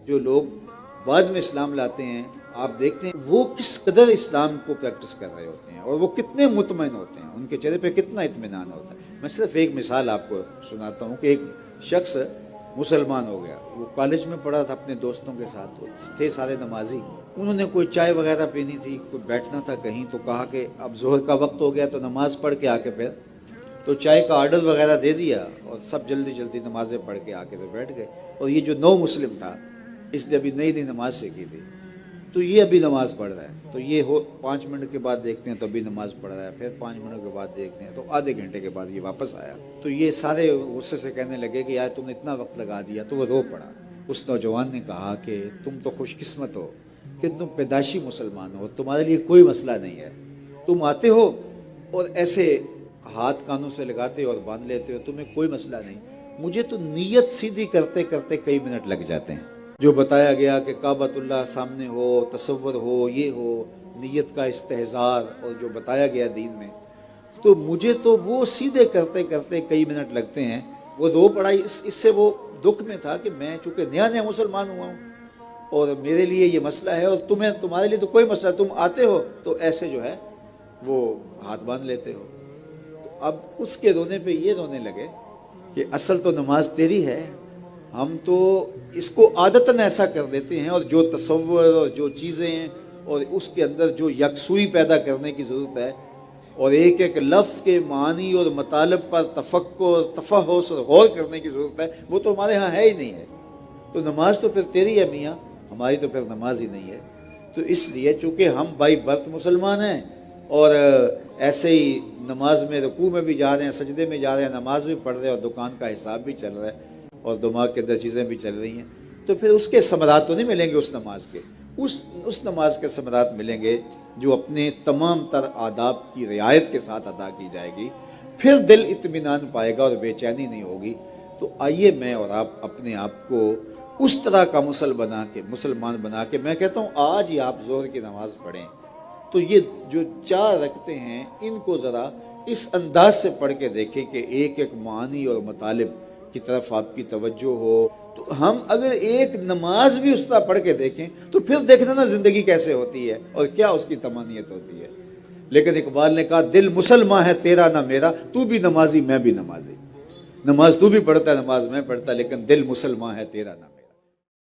جو لوگ بعد میں اسلام لاتے ہیں آپ دیکھتے ہیں وہ کس قدر اسلام کو پریکٹس کر رہے ہوتے ہیں اور وہ کتنے مطمئن ہوتے ہیں، ان کے چہرے پہ کتنا اطمینان ہوتا ہے۔ میں صرف ایک مثال آپ کو سناتا ہوں کہ ایک شخص مسلمان ہو گیا، وہ کالج میں پڑھا تھا اپنے دوستوں کے ساتھ، وہ تھے سارے نمازی، انہوں نے کوئی چائے وغیرہ پینی تھی، کوئی بیٹھنا تھا کہیں، تو کہا کہ اب ظہر کا وقت ہو گیا تو نماز پڑھ کے آ کے پھر تو چائے کا آرڈر وغیرہ دے دیا اور سب جلدی جلدی نمازیں پڑھ کے آ کے تو بیٹھ گئے۔ اور یہ جو نو مسلم تھا، اس نے ابھی نئی نئی نماز سیکھی تھی، تو یہ ابھی نماز پڑھ رہا ہے، تو یہ 5 منٹ کے بعد دیکھتے ہیں تو ابھی نماز پڑھ رہا ہے، پھر 5 منٹ کے بعد دیکھتے ہیں تو آدھے گھنٹے کے بعد یہ واپس آیا، تو یہ سارے غصے سے کہنے لگے کہ یار تم نے اتنا وقت لگا دیا، تو وہ رو پڑا۔ اس نوجوان نے کہا کہ تم تو خوش قسمت ہو کہ تم پیدائشی مسلمان ہو، تمہارے لیے کوئی مسئلہ نہیں ہے، تم آتے ہو اور ایسے ہاتھ کانوں سے لگاتے ہو اور باندھ لیتے ہو، تمہیں کوئی مسئلہ نہیں، مجھے تو نیت سیدھی کرتے کرتے کئی منٹ لگ جاتے ہیں۔ جو بتایا گیا کہ کعبۃ اللہ سامنے ہو، تصور ہو، یہ ہو، نیت کا استحضار، اور جو بتایا گیا دین میں، تو مجھے تو وہ سیدھے کرتے کرتے کئی منٹ لگتے ہیں۔ وہ دو پڑھائی اس سے وہ دکھ میں تھا کہ میں چونکہ نیا نیا مسلمان ہوا ہوں اور میرے لیے یہ مسئلہ ہے، اور تمہارے لیے تو کوئی مسئلہ، تم آتے ہو تو ایسے جو ہے وہ ہاتھ باندھ لیتے ہو۔ تو اب اس کے رونے پہ یہ رونے لگے کہ اصل تو نماز تیری ہے، ہم تو اس کو عادتاً ایسا کر دیتے ہیں، اور جو تصور اور جو چیزیں ہیں اور اس کے اندر جو یکسوئی پیدا کرنے کی ضرورت ہے، اور ایک ایک لفظ کے معنی اور مطالب پر تفکر، تفحص اور غور کرنے کی ضرورت ہے، وہ تو ہمارے ہاں ہے ہی نہیں ہے۔ تو نماز تو پھر تیری ہے میاں، ہماری تو پھر نماز ہی نہیں ہے۔ تو اس لیے چونکہ ہم بائی برتھ مسلمان ہیں اور ایسے ہی نماز میں رکوع میں بھی جا رہے ہیں، سجدے میں جا رہے ہیں، نماز بھی پڑھ رہے ہیں اور دکان کا حساب بھی چل رہا ہے اور دماغ کے اندر چیزیں بھی چل رہی ہیں، تو پھر اس کے ثمرات تو نہیں ملیں گے اس نماز کے، اس نماز کے ثمرات ملیں گے جو اپنے تمام تر آداب کی رعایت کے ساتھ ادا کی جائے گی، پھر دل اطمینان پائے گا اور بے چینی نہیں ہوگی۔ تو آئیے میں اور آپ اپنے آپ کو اس طرح کا مسلمان بنا کے، میں کہتا ہوں آج ہی آپ ظہر کی نماز پڑھیں تو یہ جو 4 رکعتیں ہیں ان کو ذرا اس انداز سے پڑھ کے دیکھیں کہ ایک ایک معنی اور مطالب کی طرف آپ کی توجہ ہو۔ تو ہم اگر ایک نماز بھی اس طرح پڑھ کے دیکھیں تو پھر دیکھنا نا زندگی کیسے ہوتی ہے اور کیا اس کی تمانیت ہوتی ہے۔ لیکن اقبال نے کہا دل مسلمان ہے تیرا نہ میرا، تو بھی نمازی میں بھی نمازی، نماز تو بھی پڑھتا ہے، نماز میں پڑھتا، لیکن دل مسلمان ہے تیرا نہ میرا۔